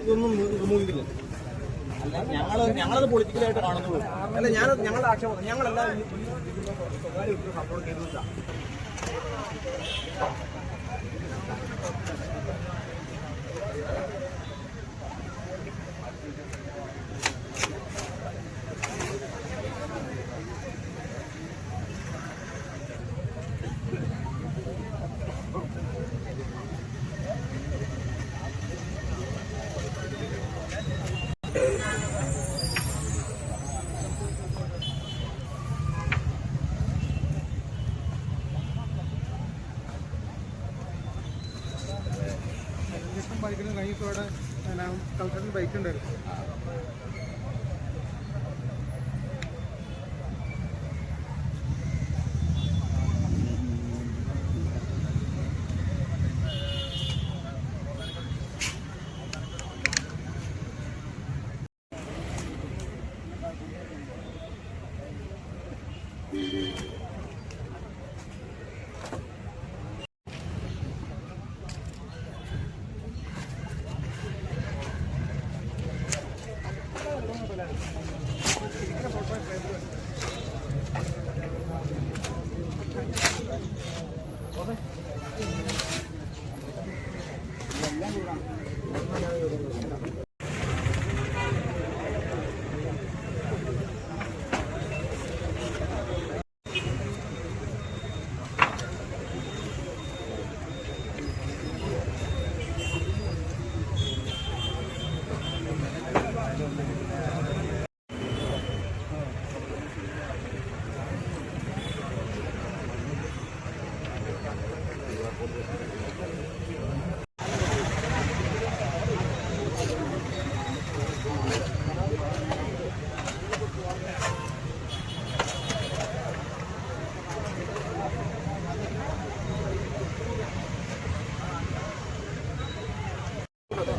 ഇതൊന്നും റിമൂവ് ചെയ്തില്ല. ഞങ്ങളത് പൊളിറ്റിക്കലായിട്ട് കാണുന്നുള്ളൂ. അല്ല, ഞങ്ങളുടെ ആക്ഷേപം ഞങ്ങളെല്ലാം സ്വകാര്യ സപ്പോർട്ട് ചെയ്തിട്ടാണ്. ബൈക്കിന് കഴിഞ്ഞിട്ടോടെ കളക്ടറിന് ബൈക്ക് ഉണ്ടായിരുന്നു.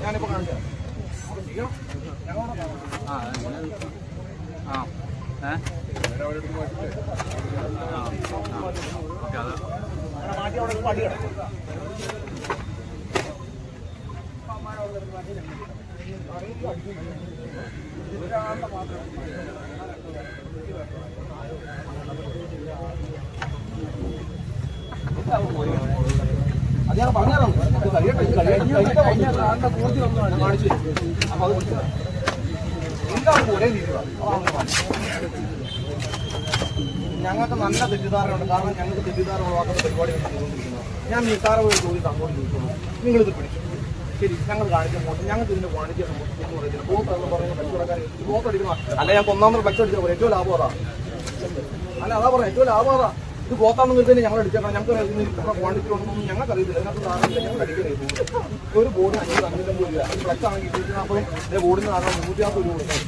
ഞാനിപ്പോൾ കാണിക്കാം. മാറ്റി അവിടെ പടി കിടക്കും. അത് ഞാൻ പറഞ്ഞാലോ പൂർത്തി ഒന്നും കാണിച്ചു. അപ്പൊ അത് എല്ലാവർക്കും ഒരേ രീതിയിലാണ്. ഞങ്ങൾക്ക് നല്ല തെറ്റിദ്ധാരണയുണ്ട്. കാരണം ഞങ്ങൾക്ക് തെറ്റിദ്ധാരണ ഉളവാക്കുന്ന പരിപാടികൾ ചെയ്തുകൊണ്ടിരിക്കുന്നത്. ഞാൻ നിസ്സാര ഒരു ചോദ്യം അങ്ങോട്ട് ചോദിച്ചോളൂ. നിങ്ങളിത് പിടിച്ചു, ശരി, ഞങ്ങൾ കാണിച്ച മോശം, ഞങ്ങൾക്ക് ഇതിന്റെ വാണിജ്യ എന്ന് പറയുന്നത് ബോത്ത് എന്ന് പറയുന്ന കച്ചവടക്കാർ ബോത്ത് അടിക്കുന്ന അല്ല. ഞാൻ ഒന്നാമത് ഫ്ലക്സ് അടിച്ചാൽ പോലെ ഏറ്റവും ലാഭം അതാ. അല്ല, അതാ പറയാം, ഏറ്റവും ലാഭം അതാ. ഇത് ബോത്താണെന്ന് തന്നെ ഞങ്ങൾ അടിച്ചേക്കാം. ഞങ്ങൾക്ക് ക്വാണ്ടിറ്റി ഉണ്ടെന്നൊന്നും ഞങ്ങൾക്ക് അറിയത്തില്ല. അതിനകത്ത് സാധനമില്ല, ഞങ്ങൾ അടിക്കരുത്. ഒരു ബോർഡിന് 550 രൂപ, ഫ്ലക്സ് ആണെങ്കിൽ 240. ബോർഡിന് കാരണം 150 രൂപ കൊടുക്കാം.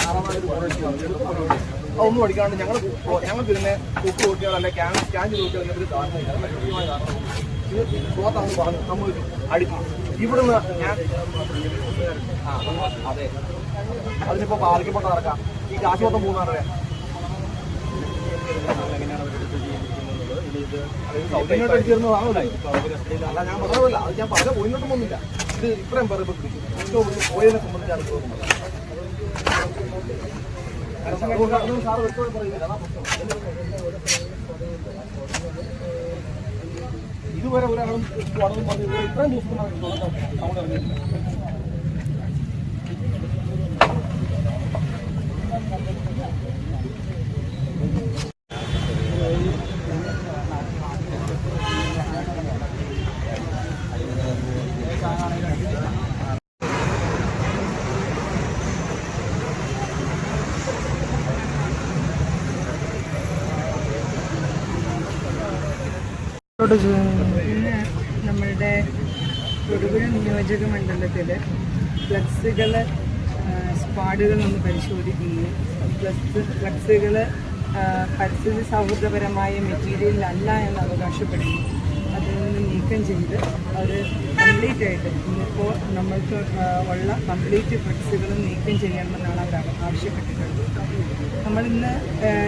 6 ബോർഡ് അടിക്കുക. അതൊന്നും അടിക്കാണ്ട് ഞങ്ങൾക്ക് ഇതിനെ കുക്ക് നോക്കിയാൽ അല്ലെ സ്കാൻ ചെയ്ത് നോക്കിയാൽ ഇതിനൊരു കാരണമില്ല. അത് കൃത്യമായ കാരണം ഇത് ബോത്താണെന്ന് പറഞ്ഞു നമ്മൾ അടിക്കും. ഇവിടുന്ന് ഞാൻ അതെ, അതിനിപ്പോ പാലിക്കപ്പെട്ട നടക്കാം. ഈ കാശ് മൊത്തം 3,000 രൂപ. സൗജന്യമായിട്ട് അടിച്ചിരുന്നതാണല്ലേ? അല്ല, ഞാൻ പറഞ്ഞതല്ല, അത് ഞാൻ പറഞ്ഞ പോയിട്ടൊന്നും ഒന്നുമില്ല. ഇത് ഇത്രയും പേർ ഇപ്പൊ പിടിച്ചു പോയതിനെ സംബന്ധിച്ചാണ് തോന്നുന്നത്. സാറ് വ്യക്തമായി പറയുന്നില്ല, അതാ പ്രശ്നം. ഇതുവരെ ഒരാളും പറഞ്ഞു ഇത്രയും ദിവസം അവിടെ ഇറങ്ങിയിട്ടില്ല. ഇന്ന് നമ്മളുടെ തൊടുപുഴ നിയോജക മണ്ഡലത്തിൽ ഫ്ലക്സുകൾ സ്ക്വാഡുകൾ ഒന്ന് പരിശോധിക്കുകയും ഫ്ലക്സുകൾ പരിസ്ഥിതി സൗഹൃദപരമായ മെറ്റീരിയലല്ല എന്ന് അവകാശപ്പെടുന്നു. അതിൽ നിന്ന് നീക്കം ചെയ്ത് അവർ കംപ്ലീറ്റ് ആയിട്ട് ഇന്നിപ്പോൾ നമ്മൾക്ക് ഉള്ള കംപ്ലീറ്റ് ഫ്ലക്സുകളും നീക്കം ചെയ്യണമെന്നാണ് അവർ ആവശ്യപ്പെട്ടിട്ടുള്ളത്. നമ്മളിന്ന്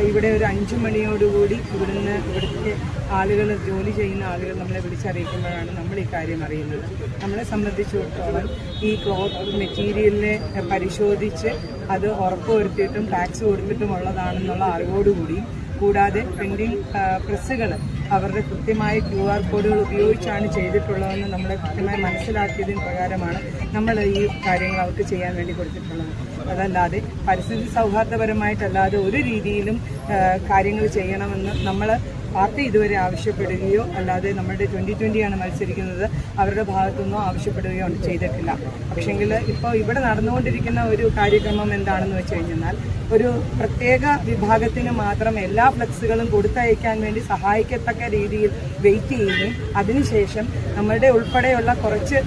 ഇവിടെ ഒരു 5 മണിയോടുകൂടി ഇവിടുത്തെ ആളുകൾ, ജോലി ചെയ്യുന്ന ആളുകൾ നമ്മളെ വിളിച്ചറിയിക്കുമ്പോഴാണ് നമ്മൾ ഈ കാര്യം അറിയുന്നത്. നമ്മളെ സംബന്ധിച്ചിടത്തോളം ഈ ക്ലോത്ത് മെറ്റീരിയലിനെ പരിശോധിച്ച് അത് ഉറപ്പുവരുത്തിയിട്ടും ടാക്സ് കൊടുത്തിട്ടും ഉള്ളതാണെന്നുള്ള അറിവോടുകൂടി, കൂടാതെ പ്രിന്റിംഗ് പ്രസ്സുകൾ അവരുടെ കൃത്യമായ QR കോഡുകൾ ഉപയോഗിച്ചാണ് ചെയ്തിട്ടുള്ളതെന്ന് നമ്മൾ കൃത്യമായി മനസ്സിലാക്കിയതിന് പ്രകാരമാണ് നമ്മൾ ഈ കാര്യങ്ങൾ അവർക്ക് ചെയ്യാൻ വേണ്ടി കൊടുത്തിട്ടുള്ളത്. അതല്ലാതെ പരിസ്ഥിതി സൗഹാർദ്ദപരമായിട്ടല്ലാതെ ഒരു രീതിയിലും കാര്യങ്ങൾ ചെയ്യണമെന്ന് നമ്മൾ പാർട്ടി ഇതുവരെ ആവശ്യപ്പെടുകയോ അല്ലാതെ നമ്മുടെ 2020 മത്സരിക്കുന്നത് അവരുടെ ഭാഗത്തുനിന്നോ ആവശ്യപ്പെടുകയോ ചെയ്തിട്ടില്ല. പക്ഷെങ്കിൽ ഇപ്പോൾ ഇവിടെ നടന്നുകൊണ്ടിരിക്കുന്ന ഒരു കാര്യക്രമം എന്താണെന്ന് വെച്ച് കഴിഞ്ഞാൽ, ഒരു പ്രത്യേക വിഭാഗത്തിന് മാത്രം എല്ലാ ഫ്ലെക്സുകളും കൊടുത്തയക്കാൻ വേണ്ടി സഹായിക്കത്തക്ക രീതിയിൽ വെയിറ്റ് ചെയ്യുകയും അതിനുശേഷം നമ്മളുടെ ഉൾപ്പെടെയുള്ള കുറച്ച്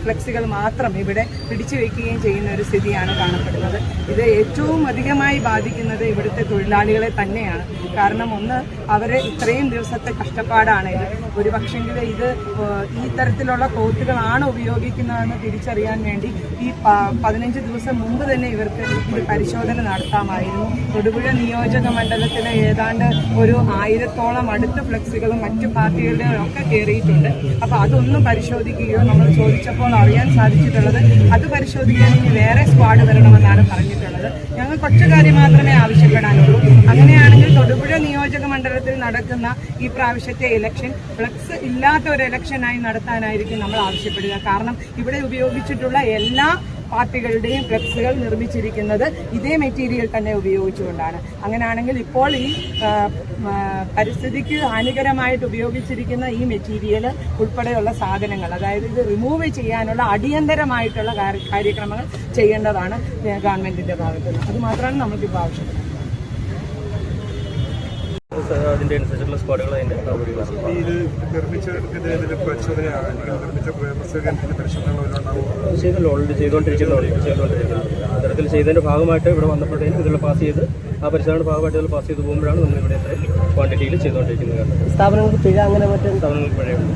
ഫ്ലെക്സുകൾ മാത്രം ഇവിടെ പിടിച്ചു വയ്ക്കുകയും ചെയ്യുന്ന ഒരു സ്ഥിതിയാണ് കാണപ്പെടുന്നത്. ഇത് ഏറ്റവും അധികമായി ബാധിക്കുന്നത് ഇവിടുത്തെ തൊഴിലാളികളെ തന്നെയാണ്. കാരണം ഒന്ന്, അവരെ ഇത്രയും ദിവസത്തെ കഷ്ടപ്പാടാണ് ഇത്. ഒരു പക്ഷെങ്കിൽ ഇത് ഈ തരത്തിലുള്ള ക്ലോത്തുകളാണ് ഉപയോഗിക്കുന്നതെന്ന് തിരിച്ചറിയാൻ വേണ്ടി ഈ 15 ദിവസം മുമ്പ് തന്നെ ഇവർക്ക് ഇത് പരിശോധന നടത്താമായിരുന്നു. തൊടുപുഴ നിയോജക മണ്ഡലത്തിലെ ഏതാണ്ട് ഒരു 1000-ഓളം അടുത്ത ഫ്ലെക്സുകളും മറ്റു പാർട്ടികളുടെയും ഒക്കെ കയറിയിട്ടുണ്ട്. അപ്പോൾ അതൊന്നും പരിശോധിക്കുകയോ, നമ്മൾ ചോദിച്ചപ്പോൾ അറിയാൻ സാധിച്ചിട്ടുള്ളത് അത് പരിശോധിക്കാൻ ഇനി വേറെ സ്ക്വാഡ് വരണമെന്നാണ് പറഞ്ഞിട്ടുള്ളത്. ഞങ്ങൾ ഒറ്റ കാര്യം മാത്രമേ ആവശ്യപ്പെടാനുള്ളൂ. അങ്ങനെയാണെങ്കിൽ തൊടുപുഴ നിയോജക മണ്ഡലത്തിൽ നടക്കുന്ന ഈ പ്രാവശ്യത്തെ ഇലക്ഷൻ ഫ്ലെക്സ് ഇല്ലാത്ത ഒരു ഇലക്ഷനായി നടത്താനായിരിക്കും നമ്മൾ ആവശ്യപ്പെടുക. കാരണം ഇവിടെ ഉപയോഗിച്ചിട്ടുള്ള എല്ലാ പാർട്ടികളുടെയും ഫ്ലെക്സുകൾ നിർമ്മിച്ചിരിക്കുന്നത് ഇതേ മെറ്റീരിയൽ തന്നെ ഉപയോഗിച്ചുകൊണ്ടാണ്. അങ്ങനെയാണെങ്കിൽ ഇപ്പോൾ ഈ പരിസ്ഥിതിക്ക് ഹാനികരമായിട്ട് ഉപയോഗിച്ചിരിക്കുന്ന ഈ മെറ്റീരിയൽ ഉൾപ്പെടെയുള്ള സാധനങ്ങൾ, അതായത് ഇത് റിമൂവ് ചെയ്യാനുള്ള അടിയന്തരമായിട്ടുള്ള കാര്യക്രമങ്ങൾ ചെയ്യേണ്ടതാണ് ഗവൺമെന്റിന്റെ ഭാഗത്തുനിന്ന്. അത് മാത്രമാണ് നമുക്കിപ്പോൾ ആവശ്യപ്പെടുന്നത്. അതിൻ്റെ അനുസരിച്ചുള്ള സ്ക്വാഡുകൾ അതിൻ്റെ ചെയ്തല്ലോ, ഓൾറെഡി ചെയ്തുകൊണ്ടിരിക്കുന്നു. അത്തരത്തിൽ ചെയ്തതിൻ്റെ ഭാഗമായിട്ട് ഇവിടെ വന്നപ്പോഴത്തേക്കും ഇതിൽ പാസ് ചെയ്ത് ആ പരിശോധനയുടെ ഭാഗമായിട്ട് ഇതിൽ പാസ് ചെയ്ത് പോകുമ്പോഴാണ് നമ്മൾ ഇവിടെ ക്വാണ്ടിറ്റിയിൽ ചെയ്തുകൊണ്ടിരിക്കുന്നത്. സ്ഥാപനങ്ങൾക്ക് പിഴ അങ്ങനെ മറ്റു സ്ഥാപനങ്ങൾക്ക് പിഴയുണ്ട്.